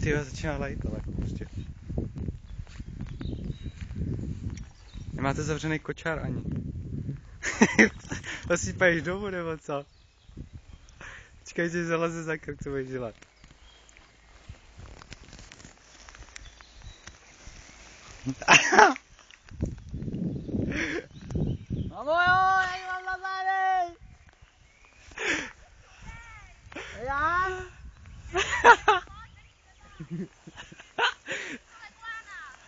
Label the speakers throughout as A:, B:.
A: Ty začíná lejt, ale prostě. Nemáte zavřený kočár ani. Osýpaješ domů nebo co? Čekaj, že zaleze za krk, co budeš dělat.
B: Mamo jo, jak mám na zády! Já?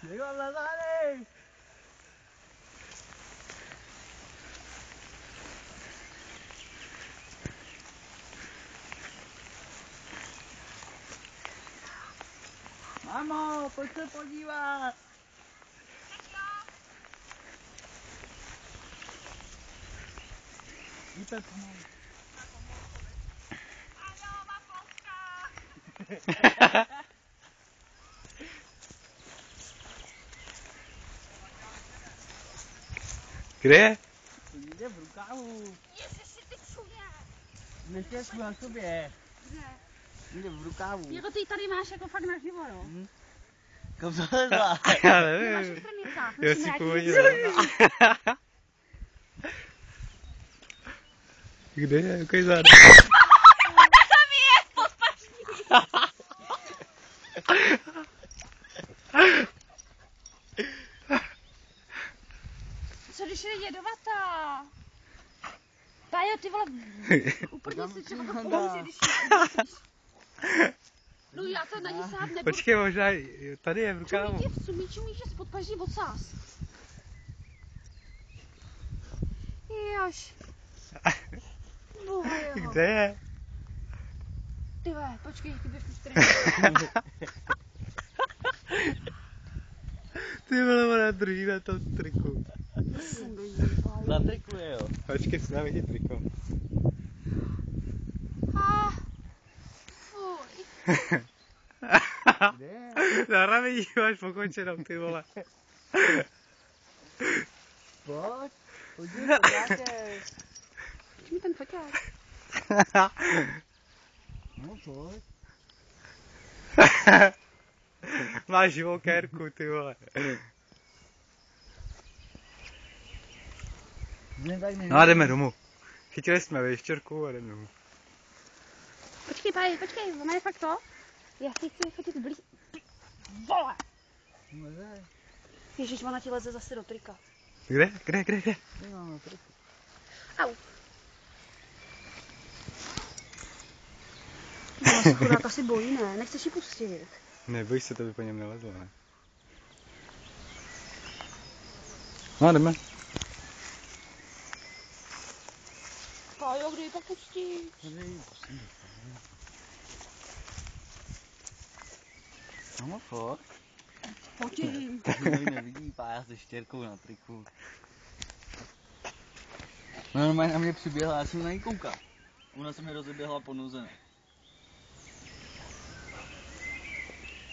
B: Jak mám na zády! Mamo, pojď se podívat! Víte pomalu.
A: Kde je?
B: Někde v rukávu.
C: Ježiši, ty čuně.
B: Neštěsku na sobě.
C: Kde?
B: Někde v rukávu.
C: Jako ty tady máš jako fakt naživo, jo?
B: Kam zalezla?
A: Já
C: Nemáš
A: nevím.
C: v krnicách,
A: Já
C: musím
A: si
C: rád
A: pohodil.
C: jít.
A: Kde je? Jaký záda?
C: Tam je, pod paští. Co když je jedovatá? Pájo, ty vole, úplně si třeba to pomůže, když je. No já to na ní sát nebudu.
A: Počkej, možná tady je v rukávu.
C: Čumí ti v sumíču míš spod paží odsaz. Jož. Boha jeho.
A: Kde je?
C: Ty vole, počkej, ty běž už tady.
A: Ty vole, ona drží na tom triku.
B: Na triku je, jo.
A: Počkej, si dám vidět triko.
C: Fuj.
B: Kde je?
A: Na rameni máš pokončenou, ty vole.
B: Pojď. Podívej se, nějaké.
C: Čím ten foťák?
B: No pojď.
A: Máš živou kérku, ty vole. No a jdeme domů. Chytili jsme věštěrku a jdeme domů.
C: Počkej, Pájo, počkej, ona je fakt to? Já si chci chytit blíž. Vole! Ježiš, ona ti leze zase do trika.
A: Kde?
B: Nemám na triku.
C: Au. Ona se chudák asi bojí, ne? Nechceš ji pustit.
A: Neboj se, to by po něm nelezlo, ne? No a jdeme.
C: Pájo, kdy ji pak pustíš?
B: Mamo, pojď.
C: Potím.
B: Kdo nevidí Pája se štěrkou na triku. No normálně na mě přiběhla, já jsem na ní koukal. Ona se mi rozeběhla po noze.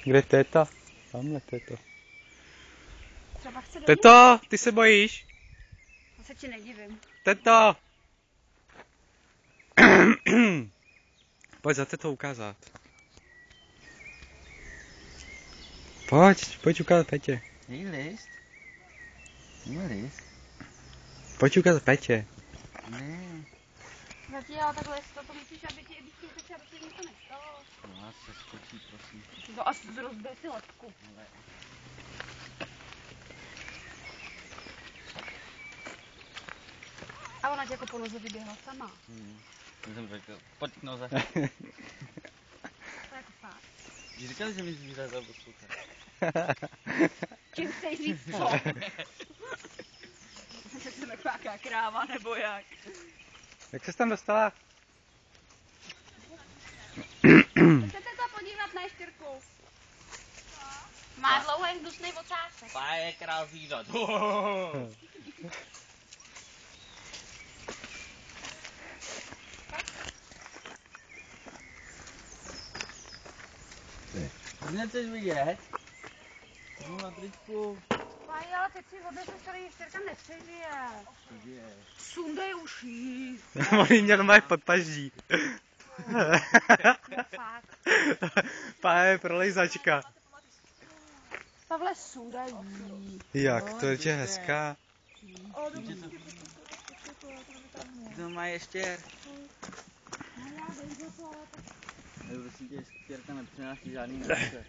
A: Kde je téta? Tamhle této.
C: Třeba chce do ní?
A: Teto, ty se bojíš?
C: To se ti nedivím.
A: Teto! Pojď za tetou ukázat. Pojď ukázat Petě.
B: Její list? Je list?
A: Pojď ukázat Petě.
B: Ne.
C: Zatím, ale takhle to myslíš, aby ti teče, aby ti něco nestalo.
B: No, se skočí, prosím.
C: To až rozbije si lepku.
B: Ale...
C: A ona ti jako po noze vyběhla sama.
B: To jsem řekl, pojď k noze.
C: To je jako fakt.
B: Když říkali, že mi zvířata poslouchá.
C: Čím chceš říct co? Že jsem nějaká kráva nebo jak?
A: Jak ses tam dostala?
C: Chcete to podívat na ještěrku? Má dlouhý hnusný ocásek.
B: Pája je král zvířat. Nechceš vidět? Jdu na tričku.
C: Páji, ale teď si odneseš tady ještěrka nepřežije.
B: Přežije.
C: Sundej uší.
A: On jí měl normálně pod paždí.
C: Fakt.
A: Pane, prolejzačka.
C: Pavle, sudají.
A: Jak, to je hezká.
B: To má ještě. Prosím tě, štěrka nepřináší žádný náce.